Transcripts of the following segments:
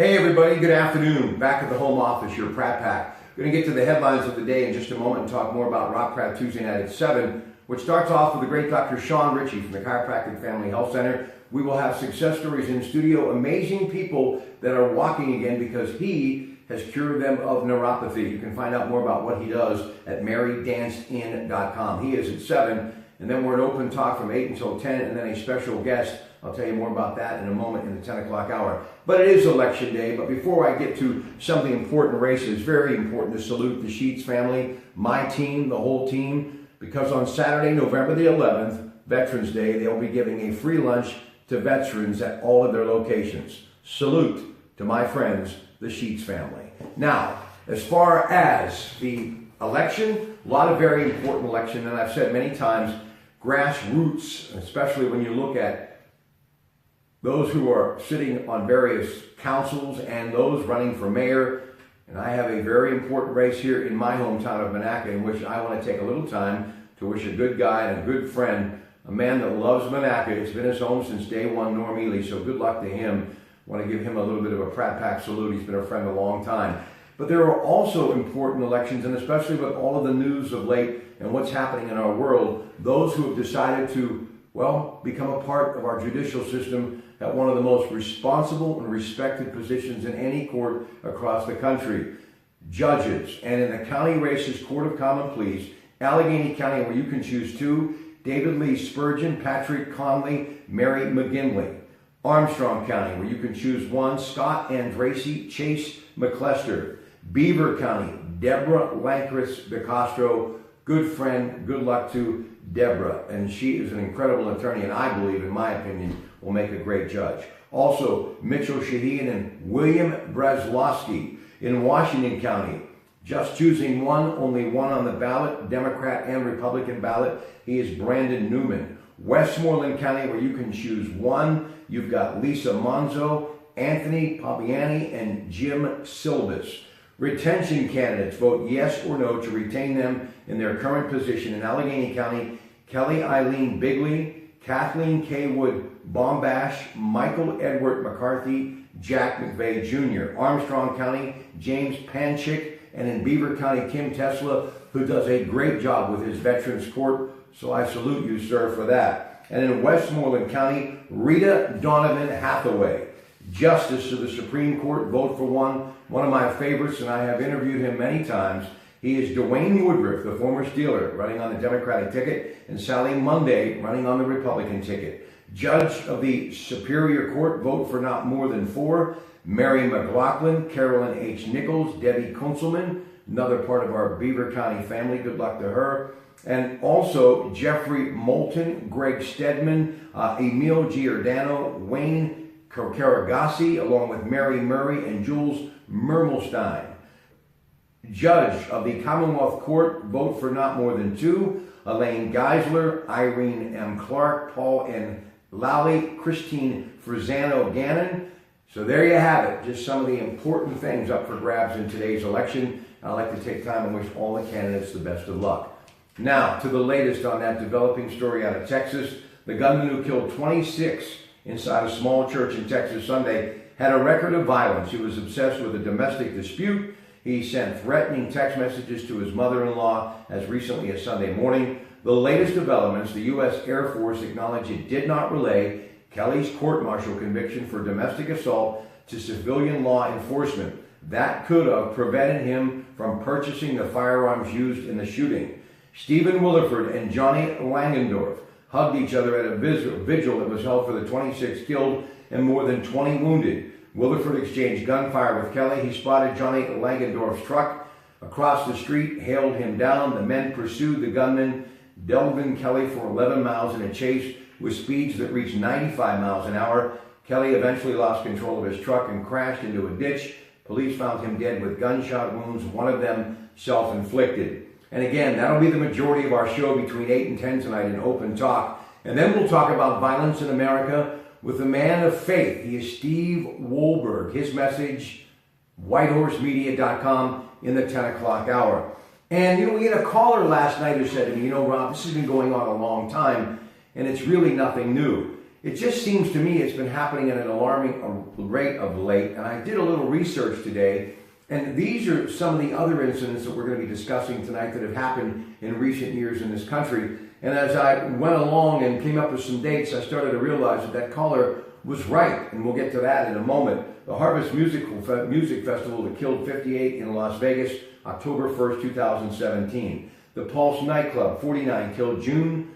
Hey everybody, good afternoon. Back at the home office, your Pratt Pack. We're going to get to the headlines of the day in just a moment and talk more about Rock Pratt Tuesday night at 7, which starts off with the great Dr. Sean Ritchie from the Chiropractic Family Health Center. We will have success stories in studio, amazing people that are walking again because he has cured them of neuropathy. You can find out more about what he does at marydancein.com. He is at 7, and then we're an open talk from 8 until 10, and then a special guest. I'll tell you more about that in a moment in the 10 o'clock hour. But it is election day. But before I get to something important, races, very important to salute the Sheets family, my team, the whole team, because on Saturday, November the 11th, Veterans Day, they'll be giving a free lunch to veterans at all of their locations. Salute to my friends, the Sheets family. Now, as far as the election, a lot of very important election, and I've said many times, grassroots, especially when you look at those who are sitting on various councils and those running for mayor. And I have a very important race here in my hometown of Monaca in which I want to take a little time to wish a good guy and a good friend, a man that loves Monaca. It's been his home since day one, Norm Ely, so good luck to him. I want to give him a little bit of a Pratt Pack salute. He's been a friend a long time. But there are also important elections, and especially with all of the news of late and what's happening in our world, those who have decided to, well, become a part of our judicial system at one of the most responsible and respected positions in any court across the country. Judges, and in the county races, Court of Common Pleas, Allegheny County, where you can choose two, David Lee Spurgeon, Patrick Conley, Mary McGinley. Armstrong County, where you can choose one, Scott Andracy, Chase McClester. Beaver County, Deborah Lankris de Castro, good friend, good luck to Deborah. And she is an incredible attorney, and I believe, in my opinion, will make a great judge. Also, Mitchell Shaheen and William Breslowski in Washington County. Just choosing one, only one on the ballot, Democrat and Republican ballot. He is Brandon Newman. Westmoreland County, where you can choose one, you've got Lisa Monzo, Anthony Papiani, and Jim Silbus. Retention candidates vote yes or no to retain them in their current position in Allegheny County. Kelly Eileen Bigley, Kathleen K. Wood Bombash, Michael Edward McCarthy, Jack McVeigh Jr. Armstrong County, James Panchik, and in Beaver County, Kim Tesla, who does a great job with his Veterans Court, so I salute you, sir, for that. And in Westmoreland County, Rita Donovan Hathaway, Justice of the Supreme Court, vote for one of my favorites, and I have interviewed him many times. He is Dwayne Woodruff, the former Steeler, running on the Democratic ticket, and Sally Monday, running on the Republican ticket. Judge of the Superior Court, vote for not more than 4. Mary McLaughlin, Carolyn H. Nichols, Debbie Kunzelman, another part of our Beaver County family. Good luck to her. And also Jeffrey Moulton, Greg Stedman, Emil Giordano, Wayne Carragasi, along with Mary Murray and Jules Mermelstein. Judge of the Commonwealth Court, vote for not more than 2. Elaine Geisler, Irene M. Clark, Paul N. Lally, Christine Frisano Gannon. So there you have it, just some of the important things up for grabs in today's election. I'd like to take time and wish all the candidates the best of luck. Now, to the latest on that developing story out of Texas. The gunman who killed 26 inside a small church in Texas Sunday had a record of violence. He was obsessed with a domestic dispute. He sent threatening text messages to his mother-in-law as recently as Sunday morning. The latest developments, the U.S. Air Force acknowledged it did not relay Kelly's court-martial conviction for domestic assault to civilian law enforcement. That could have prevented him from purchasing the firearms used in the shooting. Stephen Williford and Johnny Langendorf hugged each other at a vigil that was held for the 26 killed and more than 20 wounded. Williford exchanged gunfire with Kelly. He spotted Johnny Langendorf's truck across the street, hailed him down. The men pursued the gunman, Delvin Kelly, for 11 miles in a chase with speeds that reached 95 miles an hour. Kelly eventually lost control of his truck and crashed into a ditch. Police found him dead with gunshot wounds, one of them self-inflicted. And again, that'll be the majority of our show between 8 and 10 tonight in Open Talk. And then we'll talk about violence in America with a man of faith. He is Steve Wohlberg. His message, whitehorsemedia.com in the 10 o'clock hour. And, we had a caller last night who said to me, Rob, this has been going on a long time, and it's really nothing new. It just seems to me it's been happening at an alarming rate of late, and I did a little research today, and these are some of the other incidents that we're going to be discussing tonight that have happened in recent years in this country. And as I went along and came up with some dates, I started to realize that caller was right, and we'll get to that in a moment. The Harvest Music Festival that killed 58 in Las Vegas, October 1st, 2017. The Pulse nightclub, 49, killed June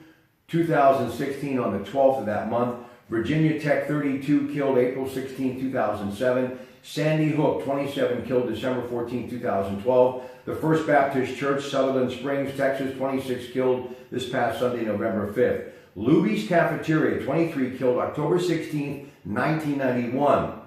2016 on the 12th of that month. Virginia Tech, 32, killed April 16, 2007. Sandy Hook, 27, killed December 14, 2012. The First Baptist Church, Sutherland Springs, Texas, 26, killed this past Sunday, November 5th. Luby's Cafeteria, 23, killed October 16, 1991.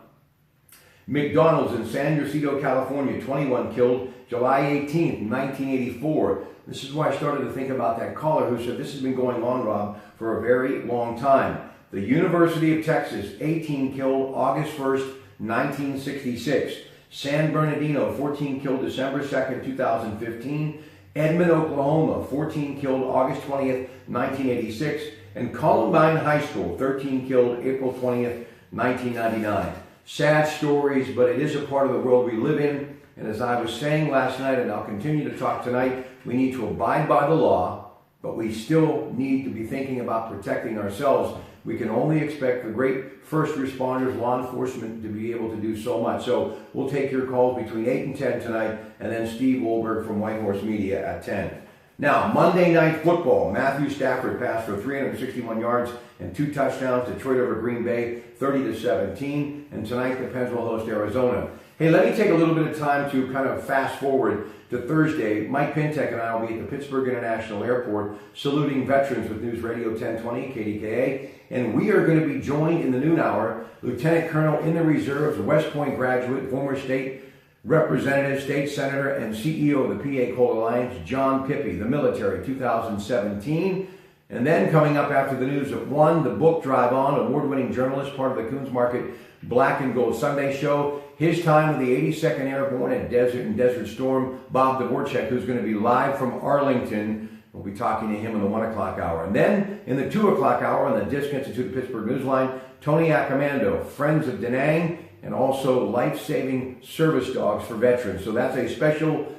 McDonald's in San Ysidro, California, 21, killed July 18, 1984. This is why I started to think about that caller who said this has been going on, Rob, for a very long time. The University of Texas, 18, killed August 1st, 1966. San Bernardino, 14, killed December 2nd, 2015. Edmond, Oklahoma, 14, killed August 20th, 1986. And Columbine High School, 13, killed April 20th, 1999. Sad stories, but it is a part of the world we live in. And as I was saying last night, and I'll continue to talk tonight, we need to abide by the law, but we still need to be thinking about protecting ourselves. We can only expect the great first responders, law enforcement, to be able to do so much. So we'll take your calls between 8 and 10 tonight, and then Steve Wolberg from White Horse Media at 10. Now, Monday Night Football. Matthew Stafford passed for 361 yards and 2 touchdowns. Detroit over Green Bay, 30-17. And tonight, the Pens will host Arizona. Hey, let me take a little bit of time to kind of fast forward to Thursday. Mike Pintek and I will be at the Pittsburgh International Airport saluting veterans with News Radio 1020 KDKA. And we are going to be joined in the noon hour, Lieutenant Colonel in the Reserves, West Point graduate, former state representative, state senator, and CEO of the PA Coal Alliance, John Pippy, the military, 2017. And then coming up after the news at 1, the book Drive On, award-winning journalist, part of the Coons Market Black and Gold Sunday Show. His time with the 82nd Airborne at Desert Storm, Bob Dvorak, who's going to be live from Arlington. We'll be talking to him in the 1 o'clock hour. And then in the 2 o'clock hour on the Disc Institute Pittsburgh Newsline, Tony Accomando, Friends of Da Nang, and also life-saving service dogs for veterans. So that's a special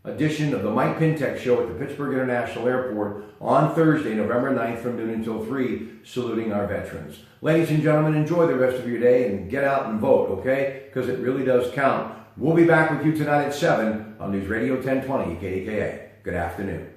edition of the Mike Pintek Show at the Pittsburgh International Airport on Thursday, November 9th from noon until 3, saluting our veterans. Ladies and gentlemen, enjoy the rest of your day and get out and vote, okay? Because it really does count. We'll be back with you tonight at 7 on News Radio 1020 KDKA. Good afternoon.